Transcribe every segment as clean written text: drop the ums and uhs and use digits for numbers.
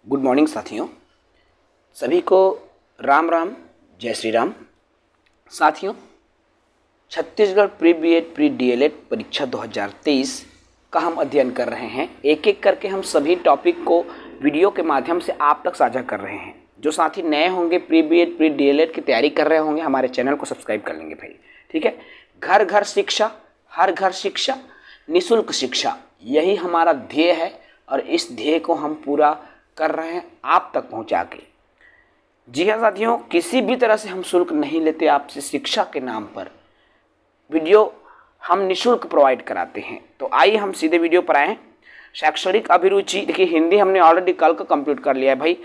Good morning साथियों, सभी को राम राम, जय श्री राम। साथियों, Chhattisgarh pre BEd pre DElEd परीक्षा 2023 का हम अध्ययन कर रहे हैं। एक एक करके हम सभी टॉपिक को वीडियो के माध्यम से आप तक साझा कर रहे हैं। जो साथी नए होंगे, प्री बीएड प्री डीएलएड की तैयारी कर रहे होंगे, हमारे चैनल को सब्सक्राइब कर लेंगे भाई। ठीक है, घर घर शिक्षा, हर घर शिक्षा, निःशुल्क शिक्षा, यही हमारा ध्येय है और इस ध्येय को हम पूरा कर रहे हैं आप तक पहुंचा के। जी हाँ साथियों, किसी भी तरह से हम शुल्क नहीं लेते आपसे। शिक्षा के नाम पर वीडियो हम निःशुल्क प्रोवाइड कराते हैं। तो आइए हम सीधे वीडियो पर आए। शैक्षणिक अभिरुचि, देखिए हिंदी हमने ऑलरेडी कल का कंप्लीट कर लिया है भाई।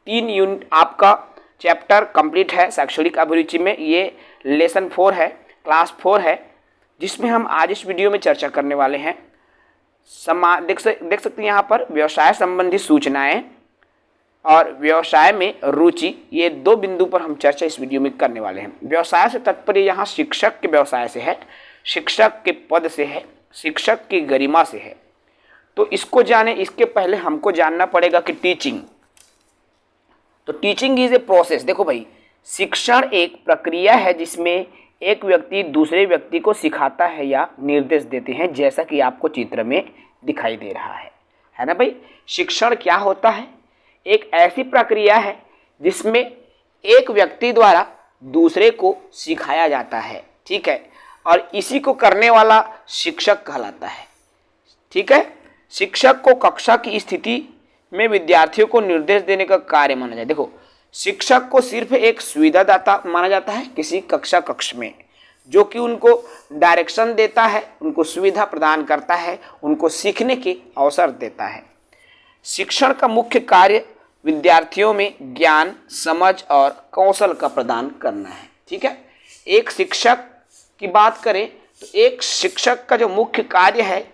3 यूनिट आपका चैप्टर कंप्लीट है शैक्षणिक अभिरुचि में। ये लेसन 4 है, क्लास 4 है, जिसमें हम आज इस वीडियो में चर्चा करने वाले हैं। देख सकते हैं यहाँ पर व्यवसाय संबंधी सूचनाएं और व्यवसाय में रुचि, ये 2 बिंदु पर हम चर्चा इस वीडियो में करने वाले हैं। व्यवसाय से तात्पर्य यहाँ शिक्षक के व्यवसाय से है, शिक्षक के पद से है, शिक्षक की गरिमा से है। तो इसको जाने, इसके पहले हमको जानना पड़ेगा कि टीचिंग, तो टीचिंग इज ए प्रोसेस। देखो भाई, शिक्षण एक प्रक्रिया है जिसमें एक व्यक्ति दूसरे व्यक्ति को सिखाता है या निर्देश देते हैं, जैसा कि आपको चित्र में दिखाई दे रहा है ना भाई। शिक्षण क्या होता है? एक ऐसी प्रक्रिया है जिसमें एक व्यक्ति द्वारा दूसरे को सिखाया जाता है, ठीक है, और इसी को करने वाला शिक्षक कहलाता है। ठीक है, शिक्षक को कक्षा की स्थिति में विद्यार्थियों को निर्देश देने का कार्य माना जाए। देखो, शिक्षक को सिर्फ एक सुविधादाता माना जाता है किसी कक्ष में, जो कि उनको डायरेक्शन देता है, उनको सुविधा प्रदान करता है, उनको सीखने के अवसर देता है। शिक्षण का मुख्य कार्य विद्यार्थियों में ज्ञान, समझ और कौशल का प्रदान करना है। ठीक है, एक शिक्षक की बात करें तो एक शिक्षक का जो मुख्य कार्य है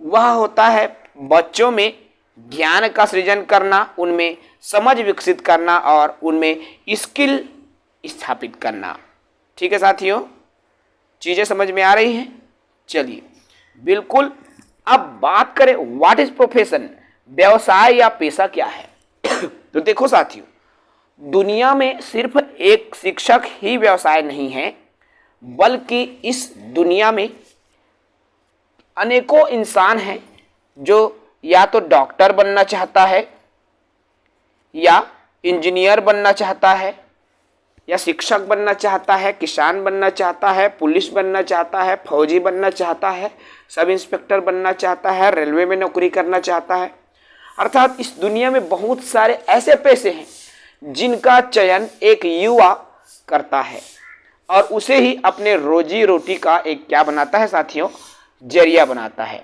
वह होता है बच्चों में ज्ञान का सृजन करना, उनमें समझ विकसित करना और उनमें स्किल स्थापित करना। ठीक है साथियों, चीजें समझ में आ रही हैं? चलिए बिल्कुल, अब बात करें व्हाट इज प्रोफेशन, व्यवसाय या पेशा क्या है। तो देखो साथियों, दुनिया में सिर्फ एक शिक्षक ही व्यवसाय नहीं है, बल्कि इस दुनिया में अनेकों इंसान हैं जो या तो डॉक्टर बनना चाहता है, या इंजीनियर बनना चाहता है, या शिक्षक बनना चाहता है, किसान बनना चाहता है, पुलिस बनना चाहता है, फौजी बनना चाहता है, सब इंस्पेक्टर बनना चाहता है, रेलवे में नौकरी करना चाहता है। अर्थात इस दुनिया में बहुत सारे ऐसे पेशे हैं जिनका चयन एक युवा करता है और उसे ही अपने रोजी रोटी का एक क्या बनाता है साथियों, जरिया बनाता है।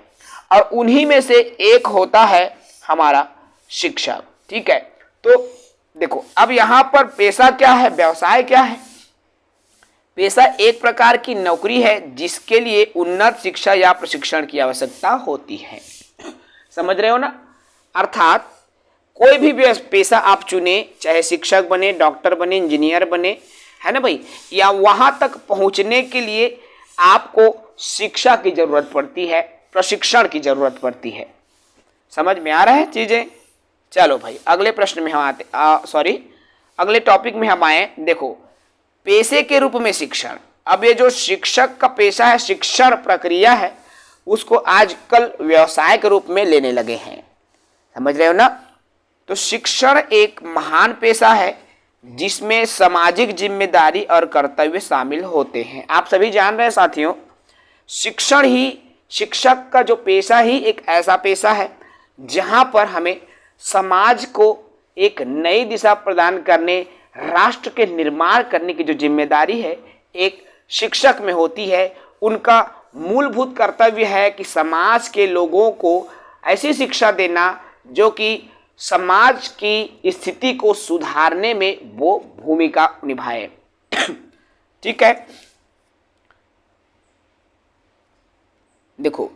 और उन्हीं में से एक होता है हमारा शिक्षक। ठीक है, तो देखो अब यहां पर पेशा क्या है, व्यवसाय क्या है। पेशा एक प्रकार की नौकरी है जिसके लिए उन्नत शिक्षा या प्रशिक्षण की आवश्यकता होती है। समझ रहे हो ना? अर्थात कोई भी पेशा आप चुने, चाहे शिक्षक बने, डॉक्टर बने, इंजीनियर बने, है ना भाई, या वहां तक पहुंचने के लिए आपको शिक्षा की जरूरत पड़ती है, प्रशिक्षण की जरूरत पड़ती है। समझ में आ रहा है चीजें? चलो भाई, अगले प्रश्न में हम अगले टॉपिक में हम आए। देखो, पेशे के रूप में शिक्षण। अब ये जो शिक्षक का पेशा है, शिक्षण प्रक्रिया है, उसको आजकल व्यवसाय के रूप में लेने लगे हैं। समझ रहे हो ना? तो शिक्षण एक महान पेशा है जिसमें सामाजिक जिम्मेदारी और कर्तव्य शामिल होते हैं। आप सभी जान रहे हैं साथियों, शिक्षक का जो पेशा ही एक ऐसा पेशा है जहां पर हमें समाज को एक नई दिशा प्रदान करने, राष्ट्र के निर्माण करने की जो जिम्मेदारी है एक शिक्षक में होती है। उनका मूलभूत कर्तव्य है कि समाज के लोगों को ऐसी शिक्षा देना जो कि समाज की स्थिति को सुधारने में वो भूमिका निभाए। ठीक है, देखो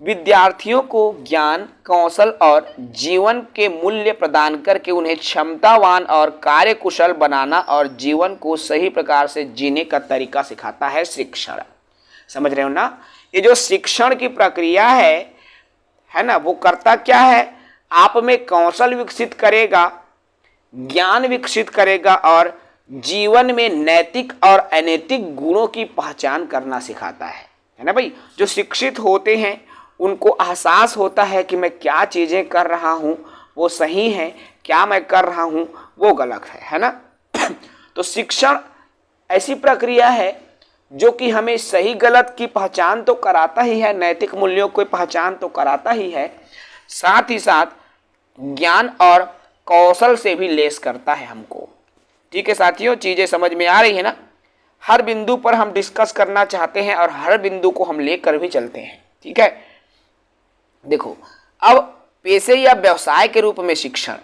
विद्यार्थियों को ज्ञान, कौशल और जीवन के मूल्य प्रदान करके उन्हें क्षमतावान और कार्यकुशल बनाना और जीवन को सही प्रकार से जीने का तरीका सिखाता है शिक्षण। समझ रहे हो ना? ये जो शिक्षण की प्रक्रिया है है ना, वो करता क्या है, आप में कौशल विकसित करेगा, ज्ञान विकसित करेगा और जीवन में नैतिक और अनैतिक गुणों की पहचान करना सिखाता है ना भाई। जो शिक्षित होते हैं उनको एहसास होता है कि मैं क्या चीज़ें कर रहा हूँ वो सही है, क्या मैं कर रहा हूँ वो गलत है ना। तो शिक्षण ऐसी प्रक्रिया है जो कि हमें सही गलत की पहचान तो कराता ही है, नैतिक मूल्यों की पहचान तो कराता ही है, साथ ही साथ ज्ञान और कौशल से भी लेस करता है हमको। ठीक है साथियों, चीज़ें समझ में आ रही है ना। हर बिंदु पर हम डिस्कस करना चाहते हैं और हर बिंदु को हम लेकर भी चलते हैं। ठीक है, देखो अब पेशे या व्यवसाय के रूप में शिक्षण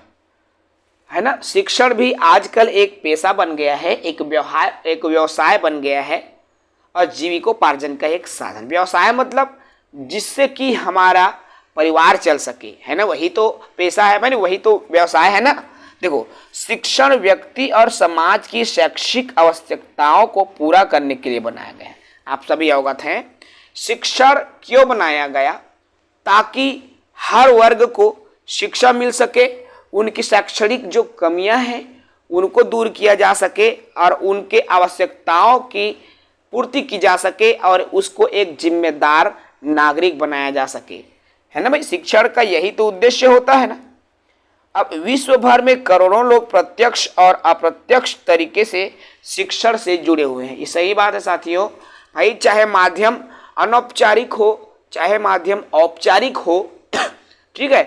है ना, शिक्षण भी आजकल एक पेशा बन गया है, एक व्यवसाय बन गया है और जीविकोपार्जन का एक साधन। व्यवसाय मतलब जिससे कि हमारा परिवार चल सके, है ना, वही तो पेशा है मैंने, वही तो व्यवसाय है ना। देखो, शिक्षण व्यक्ति और समाज की शैक्षिक आवश्यकताओं को पूरा करने के लिए बनाया गया है। आप सभी अवगत हैं शिक्षण क्यों बनाया गया, ताकि हर वर्ग को शिक्षा मिल सके, उनकी शैक्षणिक जो कमियां हैं उनको दूर किया जा सके और उनके आवश्यकताओं की पूर्ति की जा सके और उसको एक जिम्मेदार नागरिक बनाया जा सके, है ना भाई। शिक्षण का यही तो उद्देश्य होता है ना। अब विश्व भर में करोड़ों लोग प्रत्यक्ष और अप्रत्यक्ष तरीके से शिक्षण से जुड़े हुए हैं। ये सही बात है साथियों भाई, चाहे माध्यम अनौपचारिक हो चाहे माध्यम औपचारिक हो, ठीक है,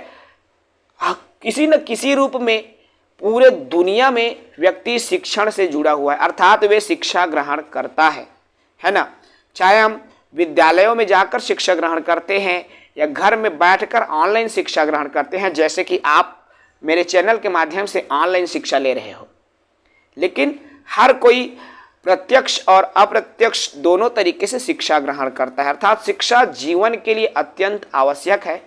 किसी न किसी रूप में पूरे दुनिया में व्यक्ति शिक्षण से जुड़ा हुआ है, अर्थात वे शिक्षा ग्रहण करता है ना। चाहे हम विद्यालयों में जाकर शिक्षा ग्रहण करते हैं या घर में बैठकर ऑनलाइन शिक्षा ग्रहण करते हैं, जैसे कि आप मेरे चैनल के माध्यम से ऑनलाइन शिक्षा ले रहे हो, लेकिन हर कोई प्रत्यक्ष और अप्रत्यक्ष दोनों तरीके से शिक्षा ग्रहण करता है। अर्थात शिक्षा जीवन के लिए अत्यंत आवश्यक है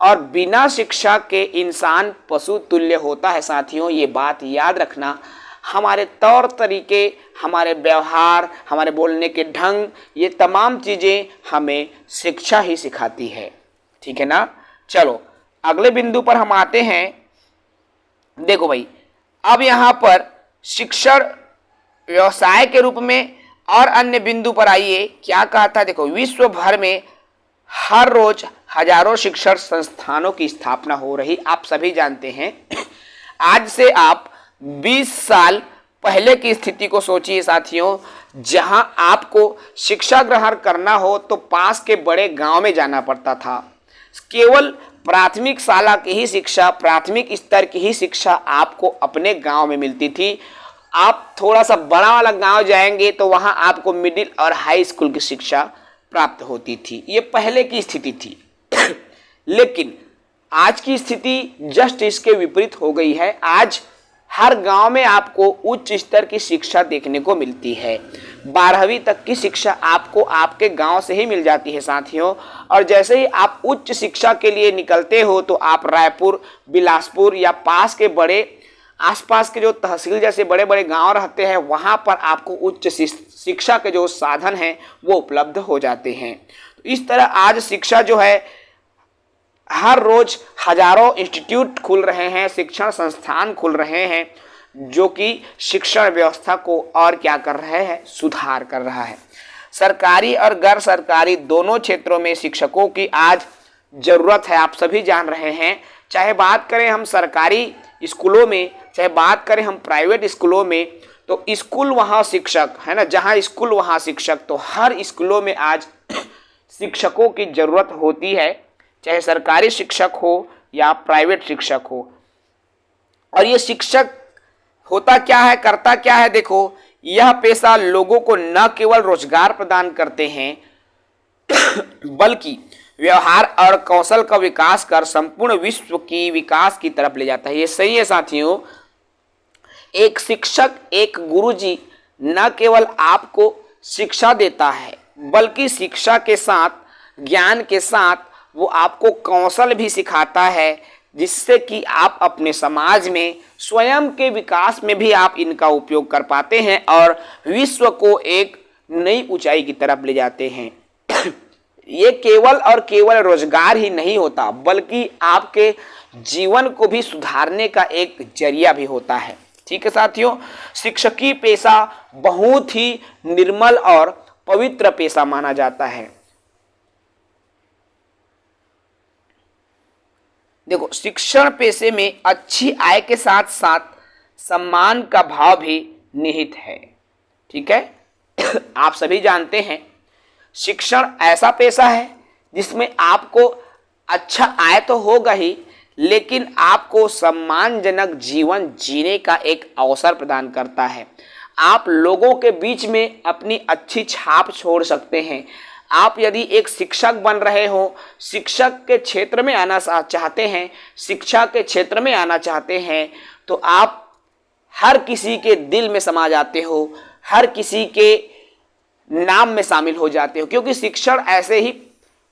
और बिना शिक्षा के इंसान पशु तुल्य होता है। साथियों, ये बात याद रखना, हमारे तौर तरीके, हमारे व्यवहार, हमारे बोलने के ढंग, ये तमाम चीज़ें हमें शिक्षा ही सिखाती है। ठीक है ना। चलो अगले बिंदु पर हम आते हैं। देखो भाई, अब यहाँ पर शिक्षण व्यवसाय के रूप में और अन्य बिंदु पर आइए, क्या कहा था। देखो, विश्व भर में हर रोज हजारों शिक्षण संस्थानों की स्थापना हो रही, आप सभी जानते हैं। आज से आप 20 साल पहले की स्थिति को सोचिए साथियों, जहां आपको शिक्षा ग्रहण करना हो तो पास के बड़े गांव में जाना पड़ता था। केवल प्राथमिक शाला की ही शिक्षा, प्राथमिक स्तर की ही शिक्षा आपको अपने गांव में मिलती थी। आप थोड़ा सा बड़ा वाला गांव जाएंगे तो वहां आपको मिडिल और हाई स्कूल की शिक्षा प्राप्त होती थी। ये पहले की स्थिति थी। लेकिन आज की स्थिति जस्ट इसके विपरीत हो गई है। आज हर गांव में आपको उच्च स्तर की शिक्षा देखने को मिलती है। 12वीं तक की शिक्षा आपको आपके गांव से ही मिल जाती है साथियों। और जैसे ही आप उच्च शिक्षा के लिए निकलते हो तो आप रायपुर, बिलासपुर या पास के बड़े आसपास के जो तहसील जैसे बड़े बड़े गांव रहते हैं, वहां पर आपको उच्च शिक्षा के जो साधन हैं वो उपलब्ध हो जाते हैं। तो इस तरह आज शिक्षा जो है, हर रोज हजारों इंस्टीट्यूट खुल रहे हैं, शिक्षण संस्थान खुल रहे हैं, जो कि शिक्षण व्यवस्था को और क्या कर रहे हैं, सुधार कर रहा है। सरकारी और गैर सरकारी दोनों क्षेत्रों में शिक्षकों की आज जरूरत है, आप सभी जान रहे हैं। चाहे बात करें हम सरकारी स्कूलों में, चाहे बात करें हम प्राइवेट स्कूलों में, तो स्कूल वहाँ शिक्षक है ना, जहाँ स्कूल वहाँ शिक्षक। तो हर स्कूलों में आज शिक्षकों की जरूरत होती है, चाहे सरकारी शिक्षक हो या प्राइवेट शिक्षक हो। और ये शिक्षक होता क्या है, करता क्या है। देखो, यह पेशा लोगों को न केवल रोजगार प्रदान करते हैं बल्कि व्यवहार और कौशल का विकास कर संपूर्ण विश्व की विकास की तरफ ले जाता है। ये सही है साथियों। एक शिक्षक, एक गुरुजी न केवल आपको शिक्षा देता है, बल्कि शिक्षा के साथ, ज्ञान के साथ वो आपको कौशल भी सिखाता है, जिससे कि आप अपने समाज में, स्वयं के विकास में भी आप इनका उपयोग कर पाते हैं और विश्व को एक नई ऊंचाई की तरफ ले जाते हैं। ये केवल और केवल रोजगार ही नहीं होता, बल्कि आपके जीवन को भी सुधारने का एक जरिया भी होता है। ठीक है साथियों, शिक्षकी पेशा बहुत ही निर्मल और पवित्र पेशा माना जाता है। देखो, शिक्षण पेशे में अच्छी आय के साथ साथ सम्मान का भाव भी निहित है। ठीक है, आप सभी जानते हैं शिक्षण ऐसा पेशा है जिसमें आपको अच्छा आय तो होगा ही, लेकिन आपको सम्मानजनक जीवन जीने का एक अवसर प्रदान करता है। आप लोगों के बीच में अपनी अच्छी छाप छोड़ सकते हैं। आप यदि एक शिक्षक बन रहे हो, शिक्षक के क्षेत्र में आना चाहते हैं, शिक्षा के क्षेत्र में आना चाहते हैं, तो आप हर किसी के दिल में समा जाते हो, हर किसी के नाम में शामिल हो जाते हो, क्योंकि शिक्षण ऐसे ही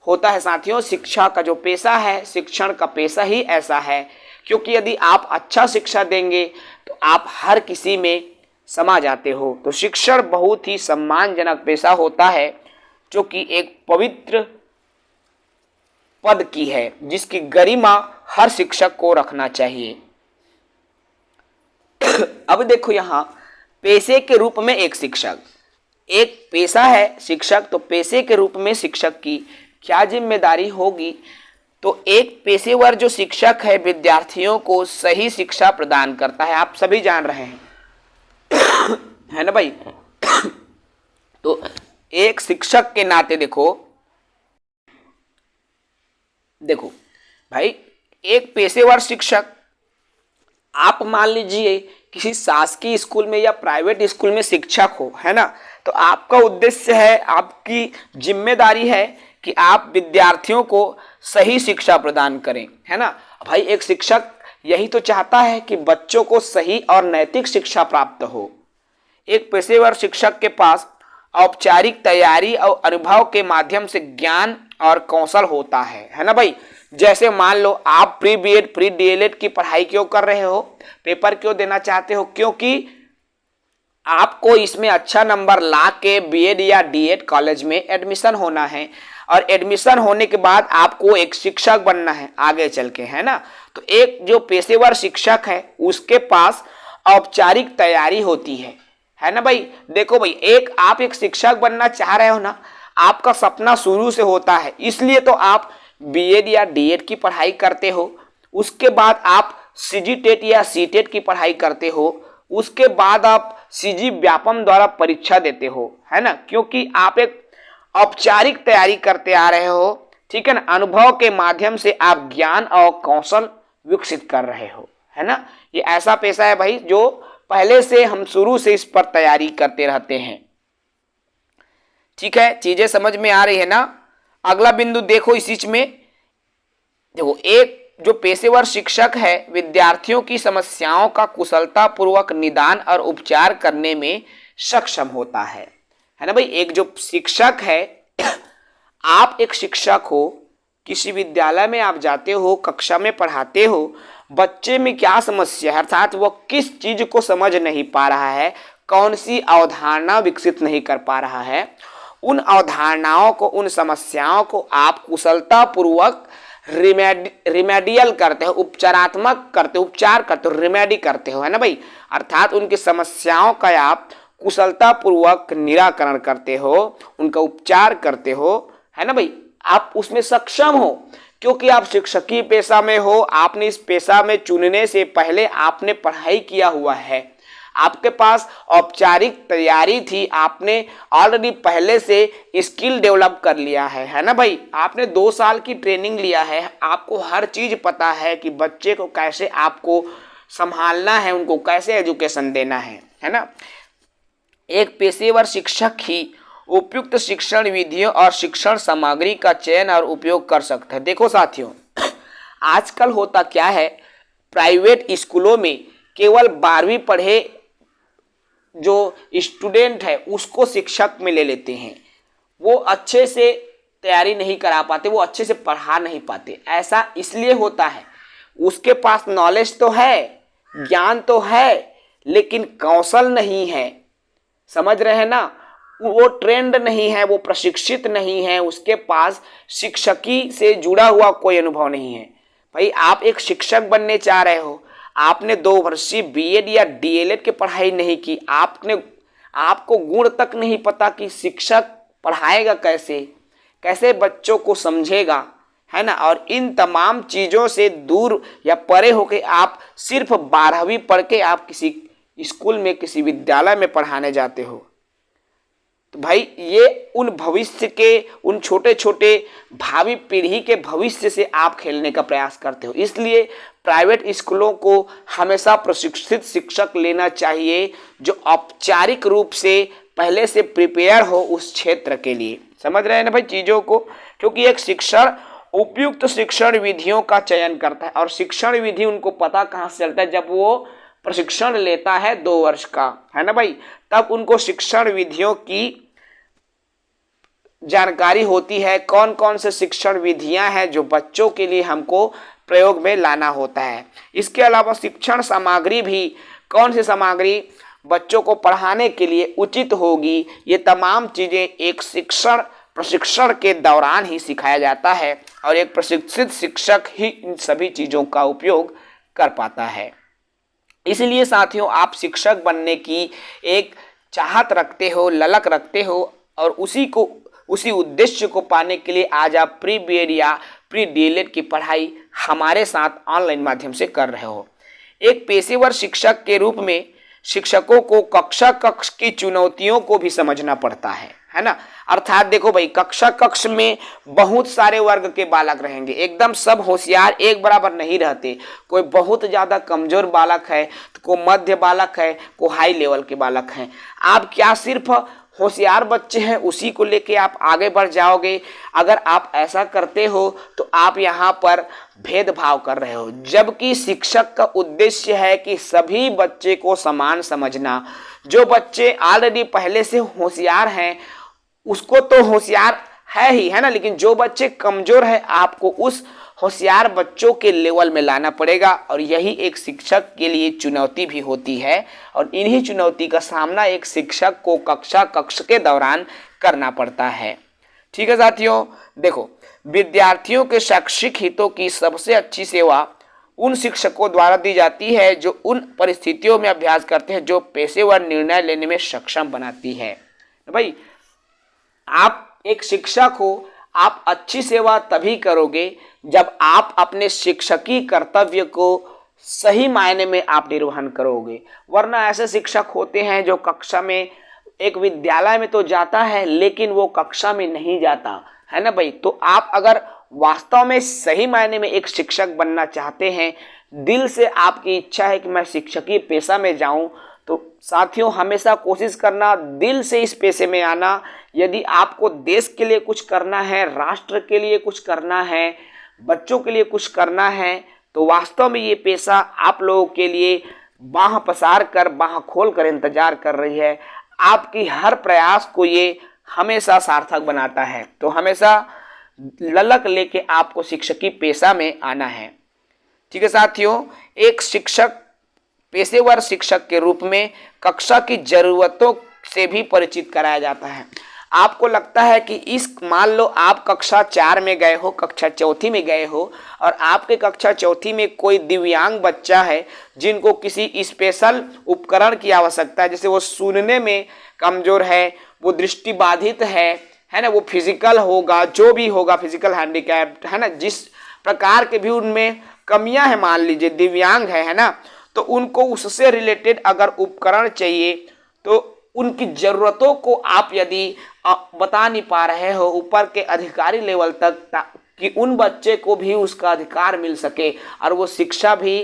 होता है साथियों। शिक्षा का जो पेशा है, शिक्षण का पेशा ही ऐसा है, क्योंकि यदि आप अच्छा शिक्षा देंगे तो आप हर किसी में समा जाते हो। तो शिक्षण बहुत ही सम्मानजनक पेशा होता है, जो कि एक पवित्र पद की है, जिसकी गरिमा हर शिक्षक को रखना चाहिए। अब देखो, यहाँ पेशे के रूप में एक शिक्षक, एक पेशा है शिक्षक, तो पेशे के रूप में शिक्षक की क्या जिम्मेदारी होगी? तो एक पेशेवर जो शिक्षक है विद्यार्थियों को सही शिक्षा प्रदान करता है। आप सभी जान रहे हैं है ना भाई। तो एक शिक्षक के नाते देखो भाई, एक पेशेवर शिक्षक, आप मान लीजिए किसी शासकीय स्कूल में या प्राइवेट स्कूल में शिक्षक हो, है ना, तो आपका उद्देश्य है, आपकी जिम्मेदारी है कि आप विद्यार्थियों को सही शिक्षा प्रदान करें, है ना। भाई एक शिक्षक यही तो चाहता है कि बच्चों को सही और नैतिक शिक्षा प्राप्त हो। एक पेशेवर शिक्षक के पास औपचारिक तैयारी और अनुभव के माध्यम से ज्ञान और कौशल होता है ना भाई। जैसे मान लो आप प्री बीएड प्री डीएलएड की पढ़ाई क्यों कर रहे हो, पेपर क्यों देना चाहते हो? क्योंकि आपको इसमें अच्छा नंबर ला के बीएड या डीएड कॉलेज में एडमिशन होना है, और एडमिशन होने के बाद आपको एक शिक्षक बनना है आगे चल के, है ना। तो एक जो पेशेवर शिक्षक है उसके पास औपचारिक तैयारी होती है ना भाई। देखो भाई, आप एक शिक्षक बनना चाह रहे हो ना, आपका सपना शुरू से होता है, इसलिए तो आप बीएड या डीएड की पढ़ाई करते हो। उसके बाद आप सीजी टेट या सीटेट की पढ़ाई करते हो। उसके बाद आप सीजी व्यापम द्वारा परीक्षा देते हो, है ना, क्योंकि आप एक औपचारिक तैयारी करते आ रहे हो। ठीक है ना, अनुभव के माध्यम से आप ज्ञान और कौशल विकसित कर रहे हो, है ना। ये ऐसा पेशा है भाई जो पहले से हम शुरू से इस पर तैयारी करते रहते हैं। ठीक है, चीजें समझ में आ रही है ना। अगला बिंदु देखो, इस चीज में देखो, एक जो पेशेवर शिक्षक है विद्यार्थियों की समस्याओं का कुशलतापूर्वक निदान और उपचार करने में सक्षम होता है ना भाई। एक जो शिक्षक है, आप एक शिक्षक हो, किसी विद्यालय में आप जाते हो, कक्षा में पढ़ाते हो, बच्चे में क्या समस्या है, अर्थात वो किस चीज को समझ नहीं पा रहा है, कौन सी अवधारणा विकसित नहीं कर पा रहा है, उन अवधारणाओं को, उन समस्याओं को आप कुशलतापूर्वक रिमेडियल करते हो, उपचारात्मक करते हो, उपचार करते हो, रिमेडी करते हो, है ना भाई। अर्थात उनकी समस्याओं का आप कुशलतापूर्वक निराकरण करते हो, उनका उपचार करते हो, है ना भाई। आप उसमें सक्षम हो क्योंकि आप शिक्षकीय पेशा में हो। आपने इस पेशा में चुनने से पहले आपने पढ़ाई किया हुआ है, आपके पास औपचारिक तैयारी थी, आपने ऑलरेडी पहले से स्किल डेवलप कर लिया है ना भाई। आपने 2 साल की ट्रेनिंग लिया है, आपको हर चीज पता है कि बच्चे को कैसे आपको संभालना है, उनको कैसे एजुकेशन देना है ना। एक पेशेवर शिक्षक ही उपयुक्त शिक्षण विधियों और शिक्षण सामग्री का चयन और उपयोग कर सकता है। देखो साथियों, आजकल होता क्या है, प्राइवेट स्कूलों में केवल 12वीं पढ़े जो स्टूडेंट है उसको शिक्षक में ले लेते हैं। वो अच्छे से तैयारी नहीं करा पाते, वो अच्छे से पढ़ा नहीं पाते। ऐसा इसलिए होता है, उसके पास नॉलेज तो है, ज्ञान तो है, लेकिन कौशल नहीं है। समझ रहे हैं ना। वो ट्रेंड नहीं है, वो प्रशिक्षित नहीं है, उसके पास शिक्षकी से जुड़ा हुआ कोई अनुभव नहीं है। भाई आप एक शिक्षक बनने चाह रहे हो, आपने 2 वर्षीय बीएड या डीएलएड की पढ़ाई नहीं की, आपको गुण तक नहीं पता कि शिक्षक पढ़ाएगा कैसे, कैसे बच्चों को समझेगा, है ना। और इन तमाम चीज़ों से दूर या परे होके आप सिर्फ 12वीं पढ़ के आप किसी स्कूल में, किसी विद्यालय में पढ़ाने जाते हो, तो भाई ये उन भविष्य के, उन छोटे छोटे भावी पीढ़ी के भविष्य से आप खेलने का प्रयास करते हो। इसलिए प्राइवेट स्कूलों को हमेशा प्रशिक्षित शिक्षक लेना चाहिए जो औपचारिक रूप से पहले से प्रिपेयर हो उस क्षेत्र के लिए। समझ रहे हैं ना भाई चीज़ों को, क्योंकि एक शिक्षण उपयुक्त शिक्षण विधियों का चयन करता है, और शिक्षण विधि उनको पता कहाँ से चलता है, जब वो प्रशिक्षण लेता है 2 वर्ष का, है ना भाई, तब उनको शिक्षण विधियों की जानकारी होती है, कौन कौन से शिक्षण विधियां हैं जो बच्चों के लिए हमको प्रयोग में लाना होता है। इसके अलावा शिक्षण सामग्री भी, कौन सी सामग्री बच्चों को पढ़ाने के लिए उचित होगी, ये तमाम चीज़ें एक प्रशिक्षण के दौरान ही सिखाया जाता है, और एक प्रशिक्षित शिक्षक ही इन सभी चीज़ों का उपयोग कर पाता है। इसलिए साथियों, आप शिक्षक बनने की एक चाहत रखते हो, ललक रखते हो, और उसी उद्देश्य को पाने के लिए आज आप प्री बीएड या प्री डीएलएड की पढ़ाई हमारे साथ ऑनलाइन माध्यम से कर रहे हो। एक पेशेवर शिक्षक के रूप में शिक्षकों को कक्ष की चुनौतियों को भी समझना पड़ता है ना। अर्थात देखो भाई, कक्ष में बहुत सारे वर्ग के बालक रहेंगे, एकदम सब होशियार एक बराबर नहीं रहते। कोई बहुत ज़्यादा कमजोर बालक है, तो कोई मध्य बालक है, कोई हाई लेवल के बालक हैं। आप क्या सिर्फ होशियार बच्चे हैं उसी को लेके आप आगे बढ़ जाओगे? अगर आप ऐसा करते हो तो आप यहाँ पर भेदभाव कर रहे हो, जबकि शिक्षक का उद्देश्य है कि सभी बच्चे को समान समझना। जो बच्चे ऑलरेडी पहले से होशियार हैं उसको तो होशियार है ही, है ना, लेकिन जो बच्चे कमजोर है आपको उस होशियार बच्चों के लेवल में लाना पड़ेगा, और यही एक शिक्षक के लिए चुनौती भी होती है। और इन्हीं चुनौती का सामना एक शिक्षक को कक्ष के दौरान करना पड़ता है। ठीक है साथियों, देखो, विद्यार्थियों के शैक्षिक हितों की सबसे अच्छी सेवा उन शिक्षकों द्वारा दी जाती है जो उन परिस्थितियों में अभ्यास करते हैं जो पेशेवर निर्णय लेने में सक्षम बनाती है। भाई आप एक शिक्षक हो, आप अच्छी सेवा तभी करोगे जब आप अपने शिक्षकी कर्तव्य को सही मायने में आप निर्वहन करोगे। वरना ऐसे शिक्षक होते हैं जो कक्षा में, एक विद्यालय में तो जाता है लेकिन वो कक्षा में नहीं जाता, है ना भाई। तो आप अगर वास्तव में सही मायने में एक शिक्षक बनना चाहते हैं, दिल से आपकी इच्छा है कि मैं शिक्षकी पेशा में जाऊं, तो साथियों हमेशा कोशिश करना दिल से इस पेशे में आना। यदि आपको देश के लिए कुछ करना है, राष्ट्र के लिए कुछ करना है, बच्चों के लिए कुछ करना है, तो वास्तव में ये पेशा आप लोगों के लिए बाह पसार कर, बाह खोल कर इंतजार कर रही है। आपकी हर प्रयास को ये हमेशा सार्थक बनाता है। तो हमेशा ललक लेके आपको शिक्षकी पेशा में आना है। ठीक है साथियों, एक शिक्षक पेशेवर शिक्षक के रूप में कक्षा की जरूरतों से भी परिचित कराया जाता है। आपको लगता है कि मान लो आप कक्षा 4 में गए हो, कक्षा 4थी में गए हो, और आपके कक्षा 4थी में कोई दिव्यांग बच्चा है जिनको किसी स्पेशल उपकरण की आवश्यकता है, जैसे वो सुनने में कमजोर है, वो दृष्टिबाधित है ना, वो फिजिकल होगा, जो भी होगा फिजिकल हैंडीकैप्ड, है ना, जिस प्रकार के भी उनमें कमियां हैं, मान लीजिए दिव्यांग है ना, तो उनको उससे रिलेटेड अगर उपकरण चाहिए तो उनकी ज़रूरतों को आप यदि बता नहीं पा रहे हो ऊपर के अधिकारी लेवल तक, कि उन बच्चे को भी उसका अधिकार मिल सके और वो शिक्षा भी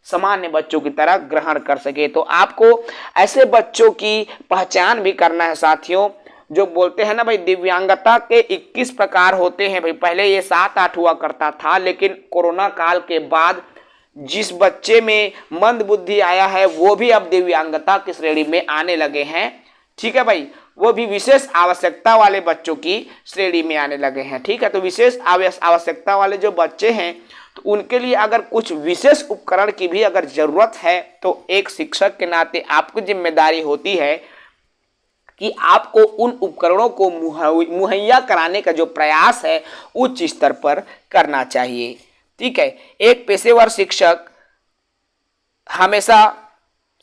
सामान्य बच्चों की तरह ग्रहण कर सके, तो आपको ऐसे बच्चों की पहचान भी करना है साथियों। जो बोलते हैं ना भाई, दिव्यांगता के 21 प्रकार होते हैं भाई। पहले ये 7-8 हुआ करता था, लेकिन कोरोना काल के बाद जिस बच्चे में मंद बुद्धि आया है वो भी अब दिव्यांगता की श्रेणी में आने लगे हैं। ठीक है भाई, वो भी विशेष आवश्यकता वाले बच्चों की श्रेणी में आने लगे हैं। ठीक है, तो विशेष आवश्यकता वाले जो बच्चे हैं तो उनके लिए अगर कुछ विशेष उपकरण की भी अगर जरूरत है तो एक शिक्षक के नाते आपकी जिम्मेदारी होती है कि आपको उन उपकरणों को मुहैया कराने का जो प्रयास है उच्च स्तर पर करना चाहिए। ठीक है, एक पेशेवर शिक्षक हमेशा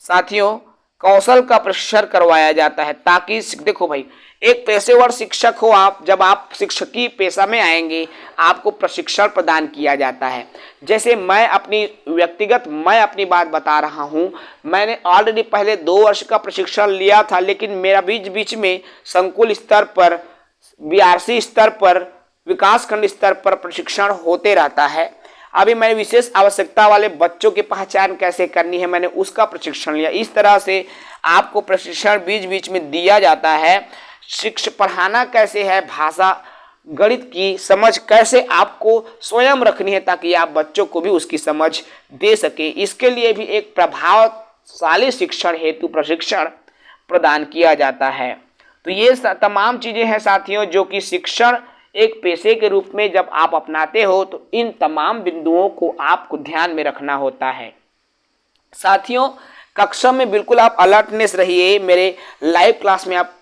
साथियों कौशल का प्रशिक्षण करवाया जाता है ताकि देखो भाई, एक पेशेवर शिक्षक हो आप, जब आप शिक्षकी पेशा में आएंगे आपको प्रशिक्षण प्रदान किया जाता है। जैसे मैं अपनी बात बता रहा हूं, मैंने ऑलरेडी पहले 2 वर्ष का प्रशिक्षण लिया था, लेकिन मेरा बीच बीच में संकुल स्तर पर, बीआरसी स्तर पर, विकासखंड स्तर पर प्रशिक्षण होते रहता है। अभी मैंने विशेष आवश्यकता वाले बच्चों की पहचान कैसे करनी है, मैंने उसका प्रशिक्षण लिया। इस तरह से आपको प्रशिक्षण बीच बीच में दिया जाता है। शिक्षक पढ़ाना कैसे है, भाषा गणित की समझ कैसे आपको स्वयं रखनी है ताकि आप बच्चों को भी उसकी समझ दे सके, इसके लिए भी एक प्रभावशाली शिक्षण हेतु प्रशिक्षण प्रदान किया जाता है। तो ये तमाम चीजें हैं साथियों जो कि शिक्षण एक पेशे के रूप में जब आप अपनाते हो तो इन तमाम बिंदुओं को आपको ध्यान में रखना होता है। साथियों कक्षा में बिल्कुल आप अलर्टनेस रहिए। मेरे लाइव क्लास में आप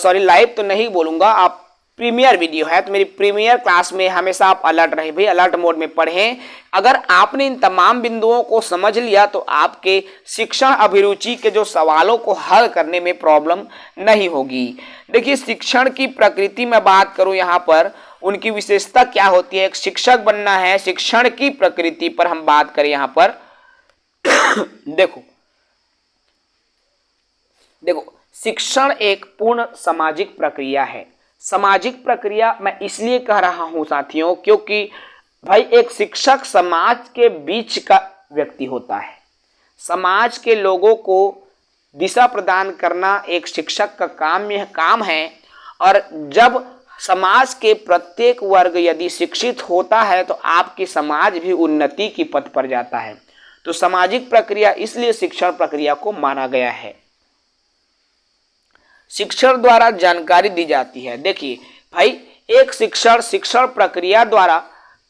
लाइव तो नहीं बोलूंगा, आप प्रीमियर वीडियो है तो मेरी प्रीमियर क्लास में हमेशा आप अलर्ट रहे भाई, अलर्ट मोड में पढ़ें। अगर आपने इन तमाम बिंदुओं को समझ लिया तो आपके शिक्षण अभिरुचि के जो सवालों को हल करने में प्रॉब्लम नहीं होगी। देखिए शिक्षण की प्रकृति में बात करूं, यहाँ पर उनकी विशेषता क्या होती है, एक शिक्षक बनना है। शिक्षण की प्रकृति पर हम बात करें यहाँ पर देखो शिक्षण एक पूर्ण सामाजिक प्रक्रिया है। सामाजिक प्रक्रिया मैं इसलिए कह रहा हूं साथियों क्योंकि भाई एक शिक्षक समाज के बीच का व्यक्ति होता है। समाज के लोगों को दिशा प्रदान करना एक शिक्षक का काम है। और जब समाज के प्रत्येक वर्ग यदि शिक्षित होता है तो आपकी समाज भी उन्नति की पथ पर जाता है। तो सामाजिक प्रक्रिया इसलिए शिक्षण प्रक्रिया को माना गया है। शिक्षण द्वारा जानकारी दी जाती है। देखिए भाई एक शिक्षण प्रक्रिया द्वारा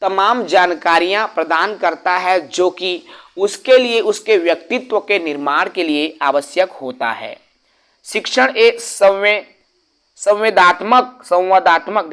तमाम जानकारियां प्रदान करता है जो कि उसके लिए उसके व्यक्तित्व के निर्माण के लिए आवश्यक होता है। शिक्षण एक संवादात्मक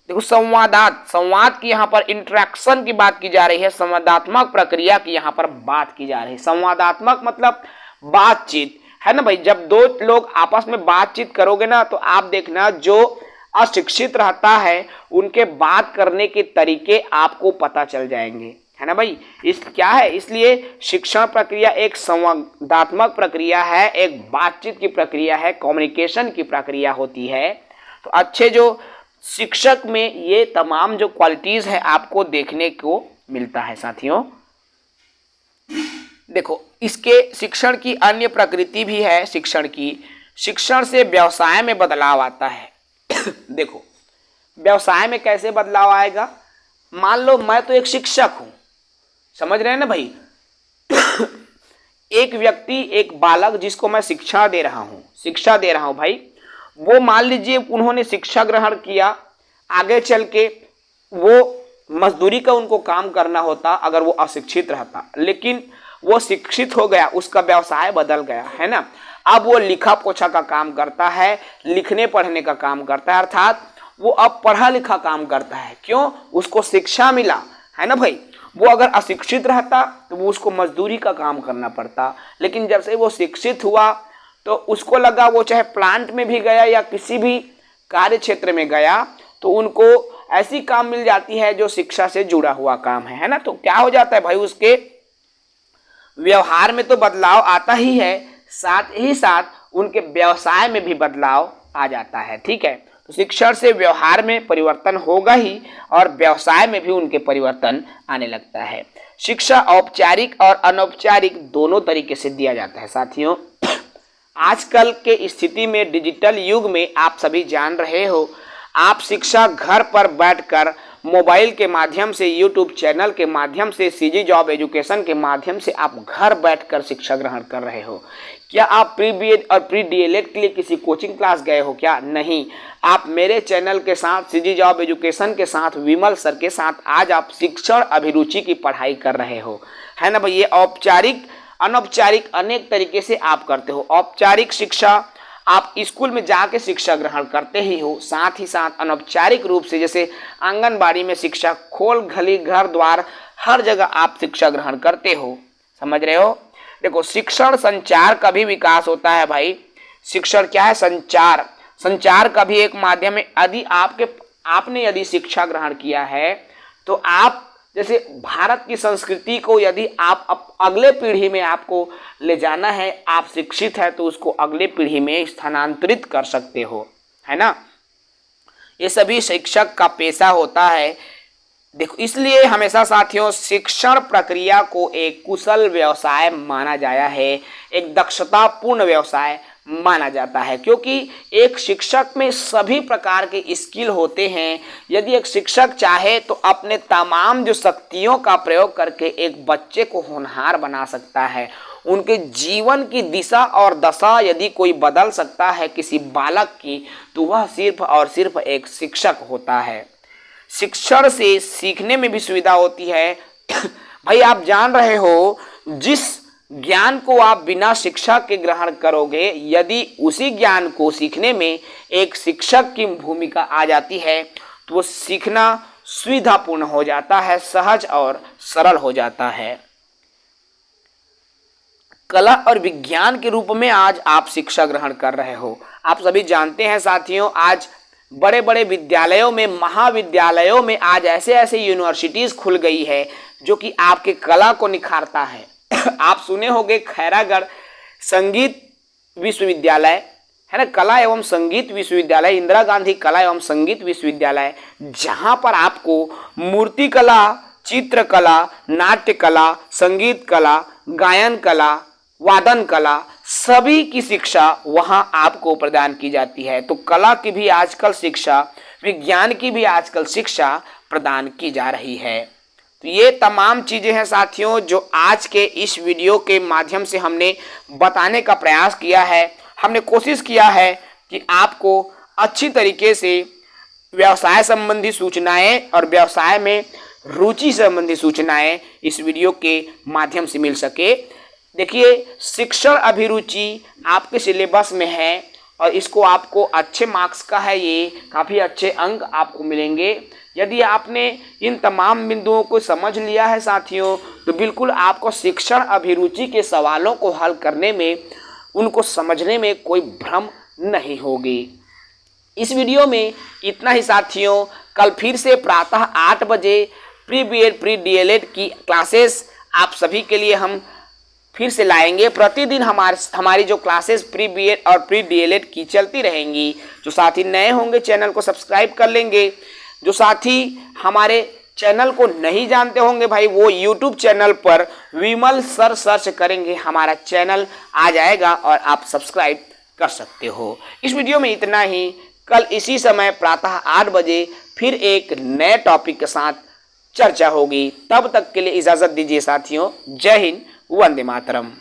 देखो संवाद की यहाँ पर इंटरेक्शन की बात की जा रही है, संवादात्मक प्रक्रिया की यहाँ पर बात की जा रही है। संवादात्मक मतलब बातचीत है ना भाई। जब 2 लोग आपस में बातचीत करोगे ना तो आप देखना जो अशिक्षित रहता है उनके बात करने के तरीके आपको पता चल जाएंगे, है ना भाई। इसलिए शिक्षण प्रक्रिया एक संवादात्मक प्रक्रिया है, एक बातचीत की प्रक्रिया है, कम्युनिकेशन की प्रक्रिया होती है। तो अच्छे जो शिक्षक में ये तमाम जो क्वालिटीज है आपको देखने को मिलता है साथियों। देखो इसके शिक्षण की अन्य प्रकृति भी है। शिक्षण से व्यवसाय में बदलाव आता है देखो व्यवसाय में कैसे बदलाव आएगा, मान लो मैं तो एक शिक्षक हूं, समझ रहे हैं ना भाई एक व्यक्ति, एक बालक जिसको मैं शिक्षा दे रहा हूं भाई, वो मान लीजिए उन्होंने शिक्षा ग्रहण किया, आगे चल के वो मजदूरी का उनको काम करना होता अगर वो अशिक्षित रहता, लेकिन वो शिक्षित हो गया, उसका व्यवसाय बदल गया, है ना। अब वो लिखा पोछा का काम करता है, लिखने पढ़ने का काम करता है, अर्थात वो अब पढ़ा लिखा काम करता है। क्यों? उसको शिक्षा मिला, है ना भाई। वो अगर अशिक्षित रहता तो वो उसको मजदूरी का काम करना पड़ता, लेकिन जब से वो शिक्षित हुआ तो उसको लगा वो चाहे प्लांट में भी गया या किसी भी कार्य क्षेत्र में गया तो उनको ऐसी काम मिल जाती है जो शिक्षा से जुड़ा हुआ काम है ना। तो क्या हो जाता है भाई, उसके व्यवहार में तो बदलाव आता ही है, साथ ही साथ उनके व्यवसाय में भी बदलाव आ जाता है। ठीक है, तो शिक्षण से व्यवहार में परिवर्तन होगा ही और व्यवसाय में भी उनके परिवर्तन आने लगता है। शिक्षा औपचारिक और अनौपचारिक दोनों तरीके से दिया जाता है साथियों। आजकल के स्थिति में, डिजिटल युग में आप सभी जान रहे हो, आप शिक्षा घर पर बैठकर मोबाइल के माध्यम से, यूट्यूब चैनल के माध्यम से, सीजी जॉब एजुकेशन के माध्यम से आप घर बैठकर शिक्षा ग्रहण कर रहे हो। क्या आप प्री बीएड और प्री डीएलएड के लिए किसी कोचिंग क्लास गए हो क्या? नहीं, आप मेरे चैनल के साथ, सीजी जॉब एजुकेशन के साथ, विमल सर के साथ आज आप शिक्षण अभिरुचि की पढ़ाई कर रहे हो, है ना भाई। ये औपचारिक अनौपचारिक अनेक तरीके से आप करते हो। औपचारिक शिक्षा आप स्कूल में जाके शिक्षा ग्रहण करते ही हो, साथ ही साथ अनौपचारिक रूप से जैसे आंगनबाड़ी में शिक्षा, खोल घली घर द्वार हर जगह आप शिक्षा ग्रहण करते हो। समझ रहे हो? देखो, शिक्षण संचार का भी विकास होता है भाई। शिक्षण क्या है? संचार। संचार का भी एक माध्यम है। यदि आपने यदि शिक्षा ग्रहण किया है तो आप जैसे भारत की संस्कृति को यदि आप अगले पीढ़ी में आपको ले जाना है, आप शिक्षित है तो उसको अगले पीढ़ी में स्थानांतरित कर सकते हो, है ना। ये सभी शिक्षक का पेशा होता है। देखो, इसलिए हमेशा साथियों शिक्षण प्रक्रिया को एक कुशल व्यवसाय माना जाया है, एक दक्षतापूर्ण व्यवसाय माना जाता है, क्योंकि एक शिक्षक में सभी प्रकार के स्किल होते हैं। यदि एक शिक्षक चाहे तो अपने तमाम जो शक्तियों का प्रयोग करके एक बच्चे को होनहार बना सकता है। उनके जीवन की दिशा और दशा यदि कोई बदल सकता है किसी बालक की, तो वह सिर्फ और सिर्फ एक शिक्षक होता है। शिक्षण से सीखने में भी सुविधा होती है। भाई, आप जान रहे हो, जिस ज्ञान को आप बिना शिक्षा के ग्रहण करोगे, यदि उसी ज्ञान को सीखने में एक शिक्षक की भूमिका आ जाती है तो वो सीखना सुविधापूर्ण हो जाता है, सहज और सरल हो जाता है। कला और विज्ञान के रूप में आज आप शिक्षा ग्रहण कर रहे हो। आप सभी जानते हैं साथियों, आज बड़े बड़े विद्यालयों में, महाविद्यालयों में आज ऐसे ऐसे यूनिवर्सिटीज खुल गई है जो कि आपके कला को निखारता है। आप सुने होंगे खैरागढ़ संगीत विश्वविद्यालय, है ना, कला एवं संगीत विश्वविद्यालय, इंदिरा गांधी कला एवं संगीत विश्वविद्यालय, जहां पर आपको मूर्ति कला, चित्रकला, नाट्य कला, संगीत कला, गायन कला, वादन कला, सभी की शिक्षा वहां आपको प्रदान की जाती है। तो कला की भी आजकल शिक्षा, विज्ञान की भी आजकल शिक्षा प्रदान की जा रही है। तो ये तमाम चीज़ें हैं साथियों जो आज के इस वीडियो के माध्यम से हमने बताने का प्रयास किया है। हमने कोशिश किया है कि आपको अच्छी तरीके से व्यवसाय संबंधी सूचनाएं और व्यवसाय में रुचि संबंधी सूचनाएं इस वीडियो के माध्यम से मिल सके। देखिए, शिक्षण अभिरुचि आपके सिलेबस में है और इसको आपको अच्छे मार्क्स का है, ये काफ़ी अच्छे अंक आपको मिलेंगे। यदि आपने इन तमाम बिंदुओं को समझ लिया है साथियों, तो बिल्कुल आपको शिक्षण अभिरुचि के सवालों को हल करने में, उनको समझने में कोई भ्रम नहीं होगी। इस वीडियो में इतना ही साथियों। कल फिर से प्रातः 8 बजे प्री बीएड प्री डीएलएड की क्लासेस आप सभी के लिए हम फिर से लाएंगे। प्रतिदिन हमारी जो क्लासेस प्री बीएड और प्री डीएलएड की चलती रहेंगी। जो साथी नए होंगे चैनल को सब्सक्राइब कर लेंगे। जो साथी हमारे चैनल को नहीं जानते होंगे भाई, वो यूट्यूब चैनल पर विमल सर सर्च करेंगे, हमारा चैनल आ जाएगा और आप सब्सक्राइब कर सकते हो। इस वीडियो में इतना ही। कल इसी समय प्रातः 8 बजे फिर एक नए टॉपिक के साथ चर्चा होगी। तब तक के लिए इजाज़त दीजिए साथियों। जय हिंद, वंदे मातरम।